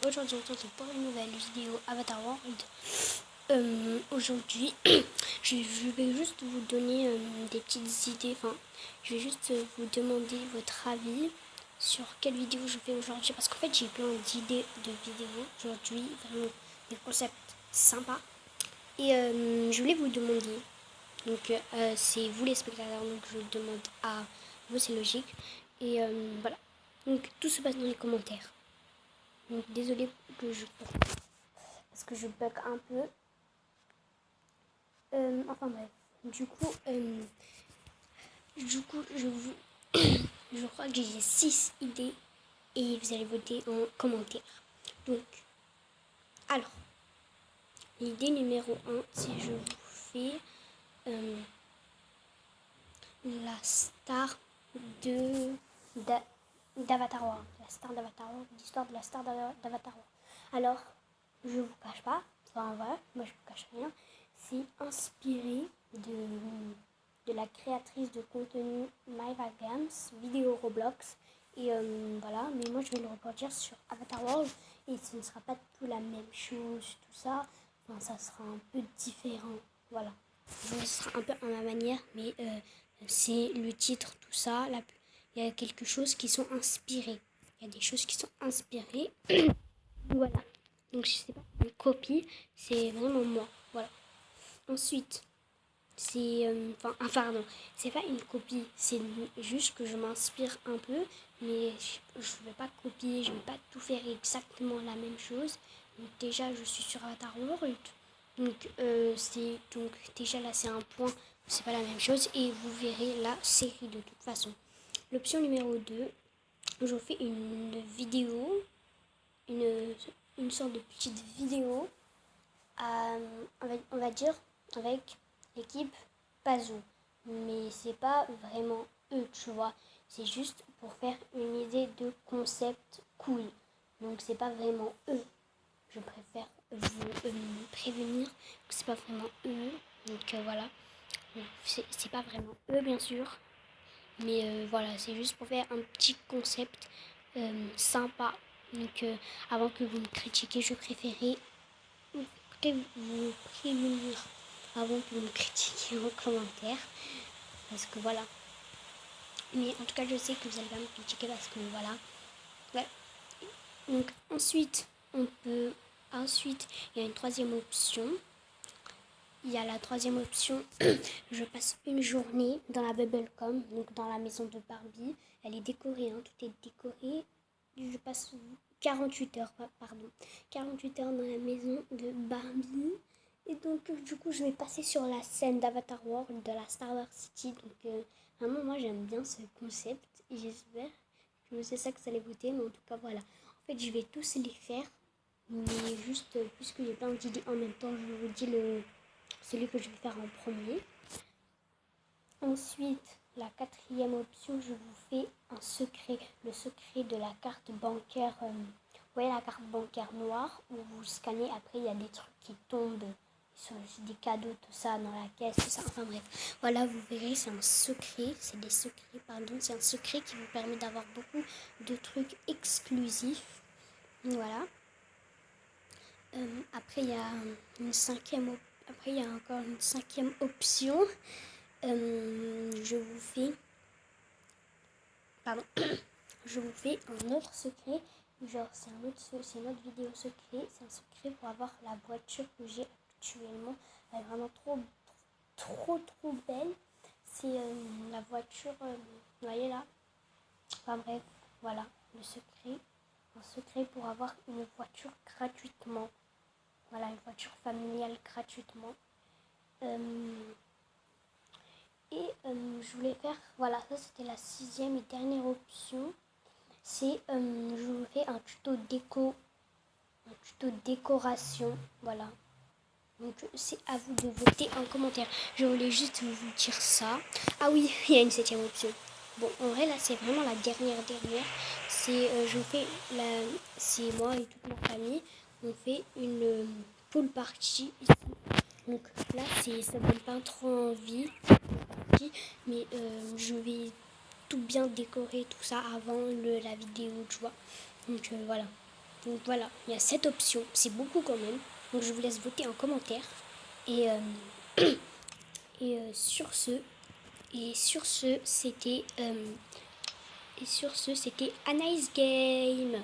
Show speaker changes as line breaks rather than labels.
aujourd'hui on se retrouve pour une nouvelle vidéo Avatar World. Aujourd'hui, je vais juste vous donner des petites idées, enfin, je vais juste vous demander votre avis sur quelle vidéo je fais aujourd'hui, parce qu'en fait j'ai plein d'idées de vidéos aujourd'hui, vraiment des concepts sympas. Et je voulais vous demander, donc c'est vous les spectateurs, donc je vous demande à vous, c'est logique. Et voilà, donc tout se passe dans les commentaires. Donc désolé que parce que je bug un peu. Enfin bref. Du coup, je crois que j'ai 6 idées et vous allez voter en commentaire. Donc, alors, l'idée numéro 1, si je vous fais la star d'Avatar World. La star d'Avatar World, l'histoire de la star d'Avatar World. Alors, je vous cache pas, enfin voilà, moi je vous cache rien, c'est inspiré de la créatrice de contenu Myva Games, vidéo Roblox. Et voilà, mais moi je vais le reproduire sur Avatar World et ce ne sera pas tout la même chose, tout ça. Enfin, ça sera un peu différent, voilà. Ce sera un peu à ma manière, mais c'est le titre, tout ça. Là, il y a quelque chose qui sont inspirés. Il y a des choses qui sont inspirées. Voilà. Donc je sais pas, une copie, c'est vraiment moi. Voilà. Ensuite, c'est pardon, c'est pas une copie, c'est juste que je m'inspire un peu, mais je vais pas copier, je vais pas tout faire exactement la même chose. Donc déjà je suis sur Avatar World, donc c'est donc déjà là c'est un point, c'est pas la même chose et vous verrez la série de toute façon. L'option numéro 2, je vous fais une vidéo, une sorte de petite vidéo, on va dire avec l'équipe Pazou. Mais c'est pas vraiment eux, tu vois. C'est juste pour faire une idée de concept cool. Donc c'est pas vraiment eux. Je préfère vous prévenir que c'est pas vraiment eux. Donc voilà. C'est pas vraiment eux, bien sûr. Mais voilà, c'est juste pour faire un petit concept sympa. Donc avant que vous me critiquiez, je préférais vous prévenir avant que vous me critiquiez en commentaire. Parce que voilà. Mais en tout cas, je sais que vous allez pas me critiquer parce que voilà. Ouais. Donc ensuite, il y a une troisième option. Il y a la troisième option, je passe une journée dans la Bubblecom, donc dans la maison de Barbie. Elle est décorée, hein, tout est décoré. Je passe 48 heures, pardon, 48 heures dans la maison de Barbie. Et donc, du coup, je vais passer sur la scène d'Avatar World, de la Star Wars City. Donc, vraiment, moi, j'aime bien ce concept. Et j'espère que c'est ça que ça allait voter. Mais en tout cas, voilà. En fait, je vais tous les faire. Mais juste, puisque j'ai plein d'idées en même temps, je vous dis celui que je vais faire en premier. Ensuite, la quatrième option, je vous fais un secret. Le secret de la carte bancaire. Vous voyez la carte bancaire noire où vous scannez, après il y a des trucs qui tombent. Des cadeaux, tout ça, dans la caisse, tout ça. Enfin bref. Voilà, vous verrez, c'est un secret. C'est des secrets, pardon. C'est un secret qui vous permet d'avoir beaucoup de trucs exclusifs. Voilà. Après, il y a encore une cinquième option. Je vous fais un autre secret. Genre, c'est une autre vidéo secret. C'est un secret pour avoir la voiture que j'ai actuellement. Elle est vraiment trop belle. C'est la voiture, vous voyez là. Enfin bref, voilà, le secret. Un secret pour avoir une voiture gratuitement. Voilà, une voiture familiale gratuitement. Je voulais faire, voilà, ça c'était la sixième et dernière option. C'est, je vous fais un tuto décoration, voilà. Donc c'est à vous de voter en commentaire. Je voulais juste vous dire ça. Ah oui, il y a une septième option. Bon, en vrai là c'est vraiment la dernière. C'est, c'est moi et toute ma famille. On fait une pool party ici. Donc là ça donne pas trop envie. Mais je vais tout bien décorer tout ça avant la vidéo, tu vois. Donc voilà. Donc voilà, il y a 7 options, c'est beaucoup quand même. Donc je vous laisse voter en commentaire. Et, sur ce, c'était A Nice Game.